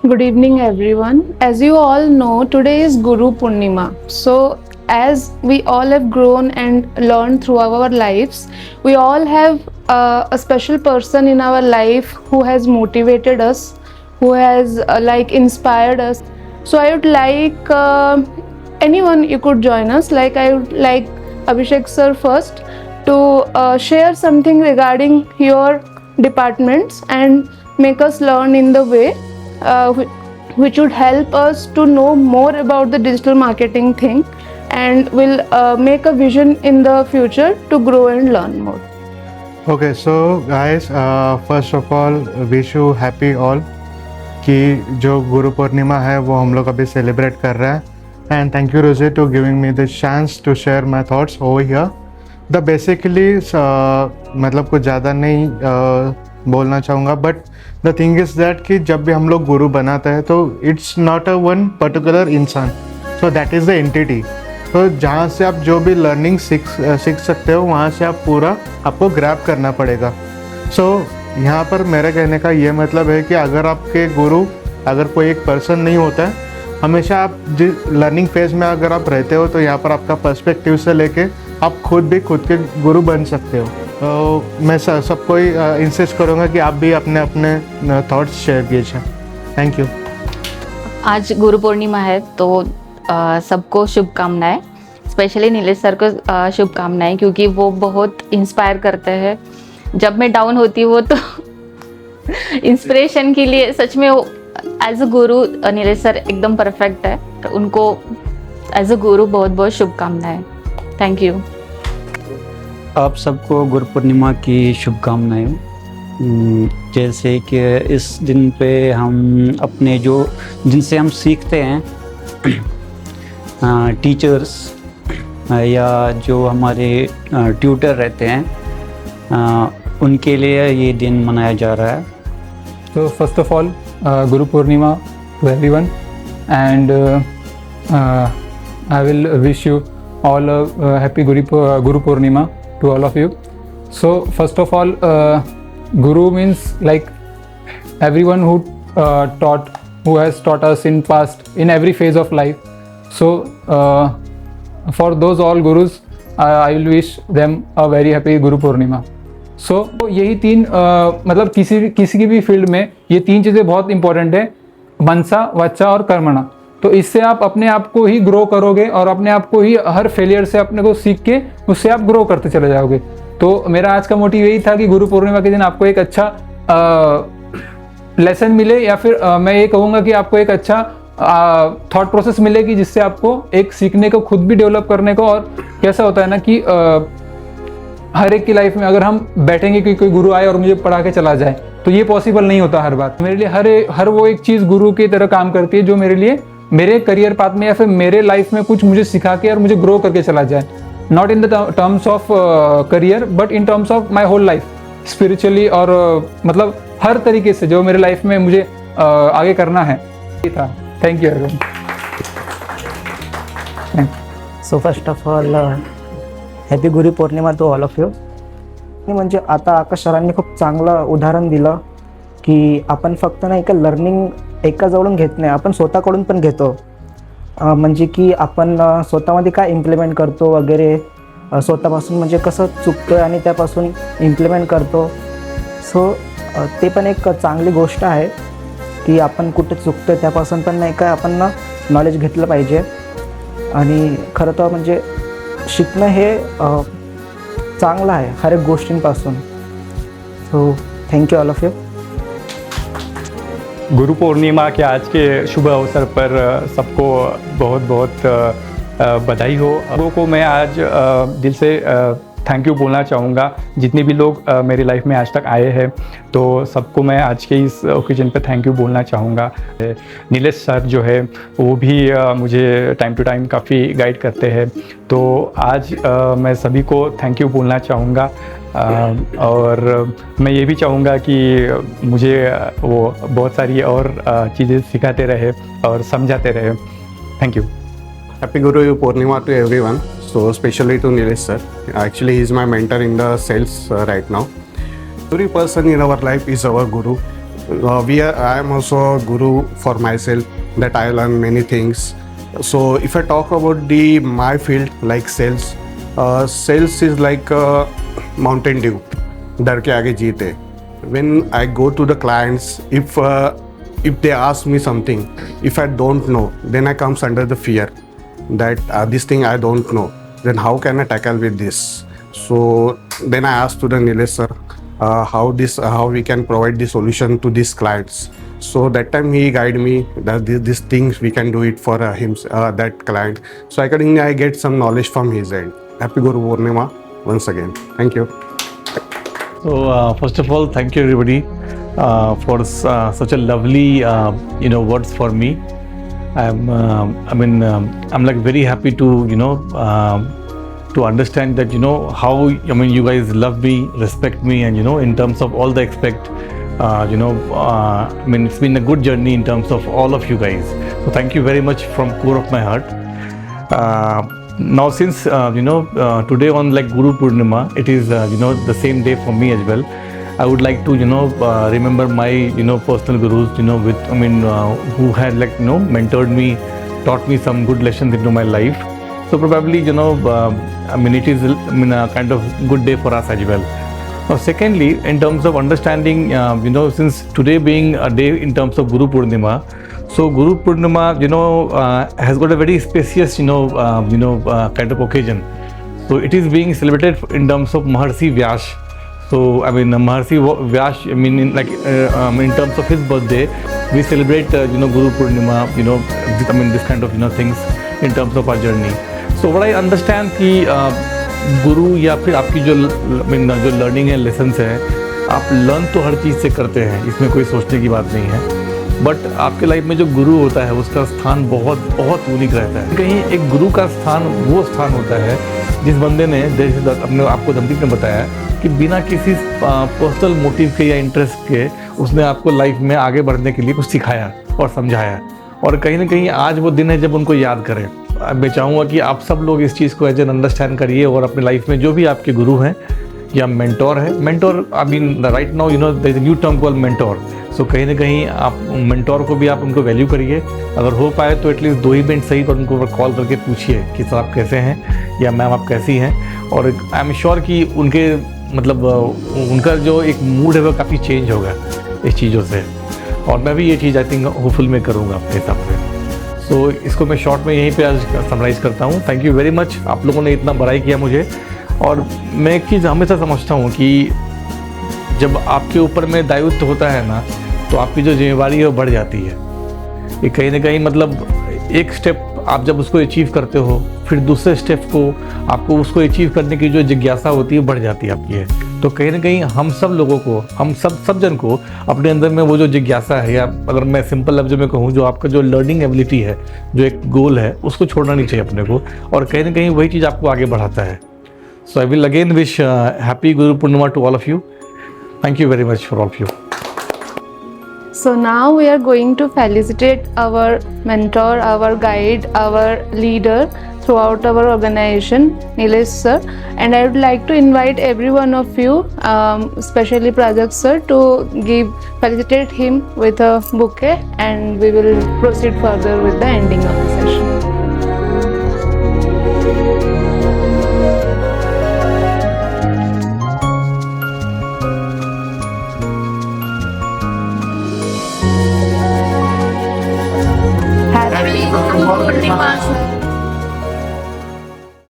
Good evening, everyone. As you all know, today is Guru Purnima. So, as we all have grown and learned through our lives, we all have a special person in our life who has motivated us, who has inspired us. So, I would like anyone you could join us. I would like Abhishek sir first to share something regarding your departments and make us learn in the way which would help us to know more about the digital marketing thing and will make a vision in the future to grow and learn more. Okay, so guys, first of all, wish you happy all कि जो गुरु पूर्णिमा है वो हम लोग अभी celebrate कर रहे हैं and thank you Roje to giving me this chance to share my thoughts over here the basically मतलब कुछ ज़्यादा नहीं बोलना चाहूँगा but the thing is that कि जब भी हम लोग गुरु बनाते हैं तो it's not a one particular इंसान so that is the entity तो जहाँ से आप जो भी लर्निंग सीख सकते हो वहाँ से आप पूरा आपको ग्रैब करना पड़ेगा सो यहाँ पर मेरे कहने का ये मतलब है कि अगर आपके गुरु अगर कोई एक पर्सन नहीं होता है हमेशा आप जिस लर्निंग फेज में अगर आप रहते हो तो यहाँ पर आपका पर्सपेक्टिव से लेके आप खुद के गुरु बन सकते हो तो मैं सबको ही इंसिस्ट करूँगा कि आप भी अपने अपने थॉट्स शेयर कीजिए थैंक यू। आज गुरु पूर्णिमा है तो सबको शुभकामनाएं स्पेशली नीलेश सर को शुभकामनाएं क्योंकि वो बहुत इंस्पायर करते हैं जब मैं डाउन होती हूँ तो इंस्पिरेशन के लिए सच में वो as a Guru Nilesh sir एकदम परफेक्ट है तो उनको एज अ गुरु बहुत बहुत शुभकामनाएं थैंक यू। आप सबको गुरु पूर्णिमा की शुभकामनाएं जैसे कि इस दिन पे हम अपने जो जिनसे हम सीखते हैं टीचर्स या जो हमारे ट्यूटर रहते हैं उनके लिए ये दिन मनाया जा रहा है। So first of all, Guru Purnima to everyone, and I will wish you all a happy Guru Purnima to all of you. So first of all, Guru means like everyone who has taught us in past in every phase of life. So for those all gurus, I will wish them a very happy Guru Purnima. So यही तीन मतलब किसी की भी field में ये तीन चीज़ें बहुत इंपॉर्टेंट है मनसा वाचा और कर्मणा तो इससे आप अपने आप को ही ग्रो करोगे और अपने आप को ही हर फेलियर से अपने को सीख के उससे आप ग्रो करते चले जाओगे। तो मेरा आज का मोटिव यही था कि गुरु पूर्णिमा के दिन आपको एक अच्छा लेसन मिले या फिर मैं ये कहूँगा कि आपको एक अच्छा थॉट प्रोसेस मिलेगी जिससे आपको एक सीखने को खुद भी डेवलप करने को और कैसा होता है ना कि हर एक की लाइफ में अगर हम बैठेंगे कि कोई गुरु आए और मुझे पढ़ा के चला जाए तो ये पॉसिबल नहीं होता हर बार। मेरे लिए हर वो एक चीज़ गुरु की तरह काम करती है जो मेरे लिए मेरे करियर पाथ में या फिर मेरे लाइफ में कुछ मुझे सिखा के और मुझे ग्रो करके चला जाए not in the terms of career but in terms of my whole life spiritually और मतलब हर तरीके से जो मेरे लाइफ में मुझे आगे करना है ये था। Thank you everyone. So first of all happy Guru Purnima to all of you. म्हणजे आता आकाश सरांनी खूप चांगलं उदाहरण दिलं की आपण फक्त नाही का लर्निंग एकाजवळून घेत नाही आपण स्वतःकडून पण घेतो म्हणजे की आपण स्वतःमध्ये काय इम्प्लिमेंट करतो वगैरे स्वतःपासून म्हणजे कसं चुकतो आणि त्यापासून इम्प्लिमेंट करतो सो ते पण एक चांगली गोष्ट आहे की आपण कुठे चुकतो त्यापासून पण नाही का आपण नॉलेज घेतलं पाहिजे आणि खरं तर म्हणजे शिकणं हे चांगलं आहे हर एक गोष्टींपासून so thank you all of you. Guru Purnima के आज के शुभ अवसर पर सबको बहुत बहुत बधाई हो। लोगों को मैं आज दिल से थैंक यू बोलना चाहूँगा जितने भी लोग मेरी लाइफ में आज तक आए हैं तो सबको मैं आज के इस ओकेजन पर थैंक यू बोलना चाहूँगा। नीलेश सर जो है वो भी मुझे टाइम टू टाइम काफ़ी गाइड करते हैं तो आज मैं सभी को थैंक यू बोलना चाहूँगा और मैं ये भी चाहूँगा कि मुझे वो बहुत सारी और चीज़ें सिखाते रहे और समझाते रहे। Thank you. Happy Guru Purnima to everyone. So especially to Nilesh sir. Actually, he is my mentor in the sales right now. Every person in our life is our guru. I am also a guru for myself, that I learn many things. So if I talk about my field, like sales, sales is like mountain dew, डर के आगे जीत है. When I go to the clients, if they ask me something, if I don't know, then I comes under the fear that this thing I don't know, then how can I tackle with this? So then I asked to the Nilesh sir how we can provide the solution to these clients. So that time he guided me that these things we can do it for him, that client. So accordingly I get some knowledge from his end. Happy Guru Purnima once again. Thank you. So first of all, thank you everybody for such a lovely words for me. I'm like very happy to to understand that how you guys love me, respect me, and in terms of all the expect. It's been a good journey in terms of all of you guys. So thank you very much from core of my heart. Now since today on like Guru Purnima, it is the same day for me as well. I would like to remember my personal gurus with who had mentored me, taught me some good lessons into my life. So probably it is a kind of good day for us as well. Now secondly, in terms of understanding, since today being a day in terms of Guru Purnima, so Guru Purnima has got a very spacious kind of occasion. So it is being celebrated in terms of Maharshi Vyas. So Maharshi Vyas, in terms of his birthday, we celebrate Guru Purnima, this kind of things in terms of our journey. So what I understand कि गुरु या फिर आपकी जो learning है, lessons है, आप learn तो हर चीज़ से करते हैं, इसमें कोई सोचने की बात नहीं है. बट आपके लाइफ में जो गुरु होता है उसका स्थान बहुत बहुत यूनिक रहता है. कहीं एक गुरु का स्थान वो स्थान होता है जिस बंदे ने जैसे अपने आपको दमदीप ने बताया कि बिना किसी पर्सनल मोटिव के या इंटरेस्ट के उसने आपको लाइफ में आगे बढ़ने के लिए कुछ सिखाया और समझाया. और कहीं ना कहीं आज वो दिन है जब उनको याद करें. मैं चाहूँगा कि आप सब लोग इस चीज़ को एज एन अंडरस्टैंड करिए और अपने लाइफ में जो भी आपके गुरु हैं या मेंटोर है, mentor right now there is a new term called mentor. So कहीं ना कहीं आप मेंटोर को भी आप उनको वैल्यू करिए. अगर हो पाए तो एटलीस्ट 2 ही मिनट सही पर उनको कॉल करके पूछिए कि सर आप कैसे हैं या मैम आप कैसी हैं. और आई एम श्योर कि उनके उनका जो एक मूड है वो काफ़ी चेंज होगा इस चीज़ों से. और मैं भी ये चीज़ आई थिंक होपफुल में करूँगा अपने हिसाब से. सो इसको मैं शॉर्ट में यहीं पे आज समराइज़ करता हूँ. Thank you very much. आप लोगों ने इतना बड़ाई किया मुझे. और मैं एक चीज़ हमेशा समझता हूँ कि जब आपके ऊपर में दायित्व होता है ना, तो आपकी जो जिम्मेवारी है वो बढ़ जाती है. ये कहीं ना कहीं एक स्टेप आप जब उसको अचीव करते हो, फिर दूसरे स्टेप को आपको उसको अचीव करने की जो जिज्ञासा होती है बढ़ जाती है आपकी है. तो कहीं ना कहीं हम सब लोगों को, हम सब जन को अपने अंदर में वो जो जिज्ञासा है, या अगर मैं सिंपल लफ्ज़ में कहूँ, जो आपका जो लर्निंग एबिलिटी है, जो एक गोल है, उसको छोड़ना नहीं चाहिए अपने को. और कहीं ना कहीं वही चीज़ आपको आगे बढ़ाता है. So I will again wish happy Guru Purnima to all of you. Thank you very much for all of you. So now we are going to felicitate our mentor, our guide, our leader throughout our organization, Nilesh sir. And I would like to invite every one of you, especially Prajakta sir, to felicitate him with a bouquet, and we will proceed further with the ending of the session. Happy Guru Purnima, sir.